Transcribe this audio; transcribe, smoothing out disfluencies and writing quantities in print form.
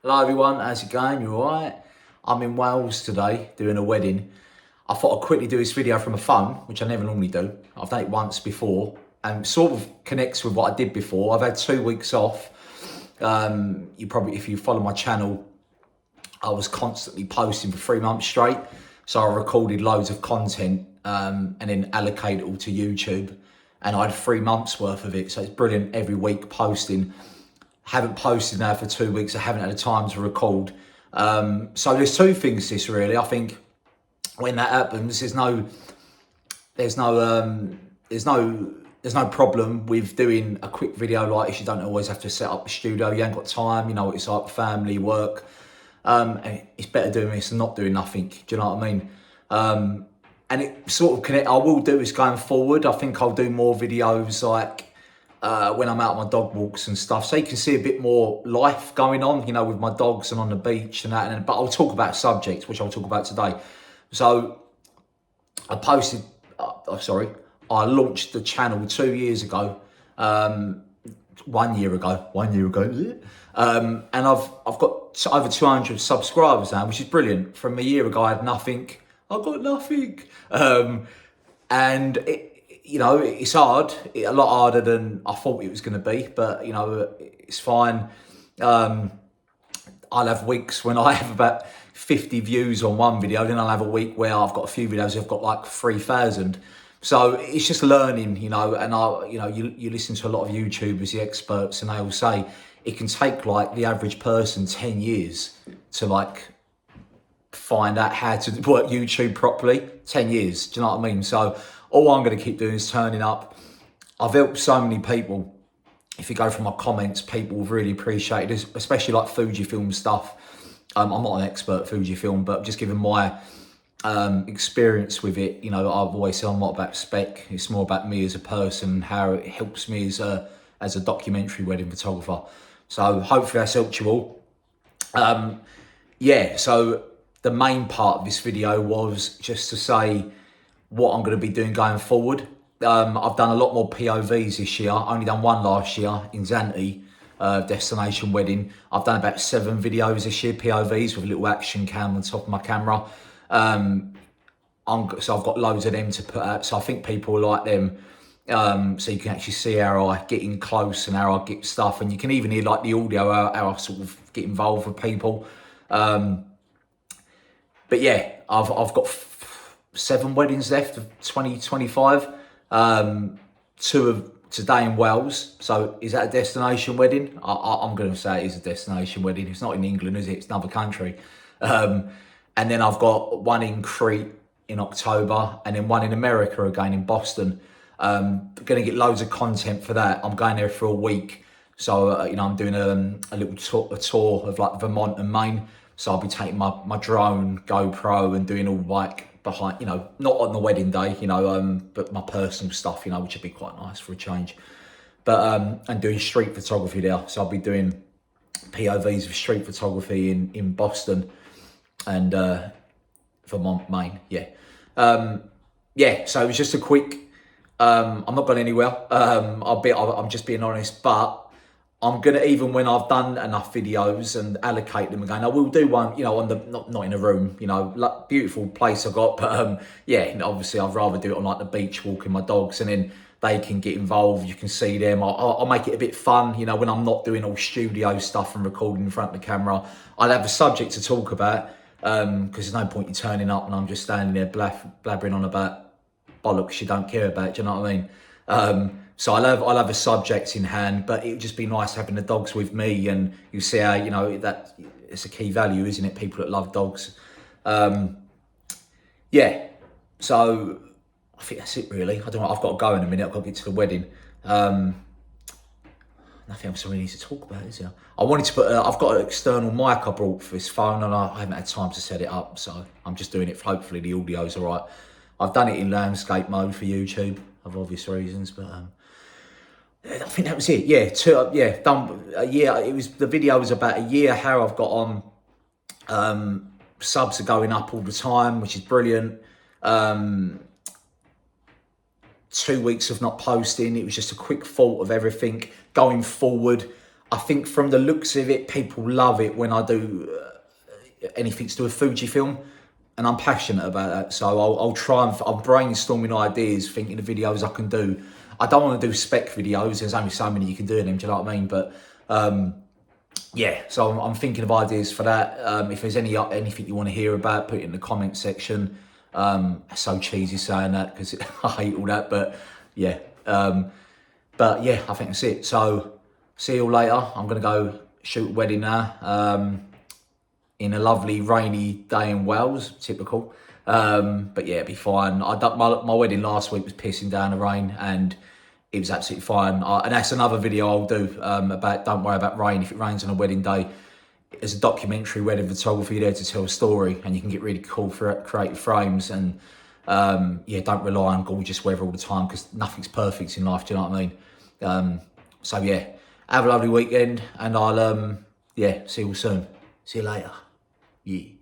Hello everyone, how's it going? You alright? I'm in Wales today doing a wedding. I thought I'd quickly do this video from a phone, which I never normally do. I've done it once before and sort of connects with what I did before. I've had 2 weeks off. You probably, if you follow my channel, I was constantly posting for 3 months straight. So I recorded loads of content and then allocated it all to YouTube. And I had 3 months worth of it. So it's brilliant every week posting. Haven't posted now for 2 weeks. I haven't had the time to record. So there's two things to this really. I think when that happens, there's no, there's no, there's no problem with doing a quick video like this. You don't always have to set up the studio. You ain't got time. You know, it's like family, work. And it's better doing this than not doing nothing. Do you know what I mean? And it sort of connect. I will do this going forward. I think I'll do more videos like when I'm out on my dog walks and stuff, so you can see a bit more life going on, you know, with my dogs and on the beach and that. But I'll talk about subjects, which I'll talk about today. So I posted, I launched the channel 2 years ago, 1 year ago, and I've got over 200 subscribers now, which is brilliant. From a year ago, I had nothing. I got nothing, and you know, it's hard, a lot harder than I thought it was going to be, but you know, it's fine. I'll have weeks when I have about 50 views on one video, then I'll have a week where I've got a few videos I've got like 3,000. So it's just learning, you know, and you listen to a lot of YouTubers, the experts, and they will say it can take like the average person 10 years to like find out how to work YouTube properly. 10 years, do you know what I mean? So all I'm going to keep doing is turning up. I've helped so many people. If you go from my comments, people have really appreciated this, especially like Fujifilm stuff. I'm not an expert at Fujifilm, but just given my experience with it, you know, I've always said I'm not about spec. It's more about me as a person, how it helps me as a documentary wedding photographer. So hopefully that's helped you all. Yeah, so the main part of this video was just to say what I'm going to be doing going forward. I've done a lot more POVs this year. I only done one last year in Zante, destination wedding. I've done about 7 videos this year, POVs, with a little action cam on top of my camera. So I've got loads of them to put out. So I think people like them. So you can actually see how I get in close and how I get stuff. And you can even hear like the audio, how I sort of get involved with people. But yeah, I've got 7 weddings left of 2025. 2 of today in Wales. So is that a destination wedding? I'm going to say it is a destination wedding. It's not in England, is it? It's another country. And then I've got one in Crete in October, and then one in America again in Boston. Going to get loads of content for that. I'm going there for a week. So, you know, I'm doing a little tour of like Vermont and Maine. So I'll be taking my drone, GoPro, and doing all like behind, you know, not on the wedding day, you know, but my personal stuff, you know, which would be quite nice for a change. But and doing street photography there. So I'll be doing POVs of street photography in Boston and Vermont, Maine. Yeah. Yeah, so it was just a quick, I'm not going anywhere. I'm just being honest, but I'm gonna, even when I've done enough videos and allocate them again, I will do one, you know, on the not in a room, you know, like, beautiful place I got, but yeah, obviously I'd rather do it on like the beach, walking my dogs, and then they can get involved. You can see them. I'll make it a bit fun, you know, when I'm not doing all studio stuff and recording in front of the camera. I'll have a subject to talk about, because there's no point in turning up and I'm just standing there blabbering on about bollocks you don't care about. Do you know what I mean? So I'll have a subject in hand, but it would just be nice having the dogs with me, and you see how, you know, that it's a key value, isn't it? People that love dogs. Yeah, so I think that's it really. I don't know, I've got to go in a minute. I've got to get to the wedding. Nothing else I really need to talk about, is there? I wanted to put, I've got an external mic I brought for this phone, and I haven't had time to set it up, so I'm just doing it. Hopefully the audio's all right. I've done it in landscape mode for YouTube, for obvious reasons, but I think that was it. Yeah, done a year. It was, the video was about a year how I've got on. Subs are going up all the time, which is brilliant. 2 weeks of not posting. It was just a quick thought of everything going forward. I think from the looks of it, people love it when I do anything to do with Fujifilm, and I'm passionate about that. So I'll try and I'm brainstorming ideas, thinking of videos I can do. I don't want to do spec videos. There's only so many you can do in them. Do you know what I mean? But yeah, so I'm thinking of ideas for that. If there's anything you want to hear about, put it in the comment section. It's so cheesy saying that because I hate all that, but yeah. But yeah, I think that's it. So see you all later. I'm gonna go shoot a wedding now. In a lovely rainy day in Wales, typical. But yeah, it'll be fine. My wedding last week was pissing down the rain, and it was absolutely fine. And that's another video I'll do about don't worry about rain if it rains on a wedding day. There's a documentary wedding photography there to tell a story, and you can get really cool for creative frames. And yeah, don't rely on gorgeous weather all the time because nothing's perfect in life. Do you know what I mean? So yeah, have a lovely weekend, and I'll yeah, see you all soon. See you later. Yeah.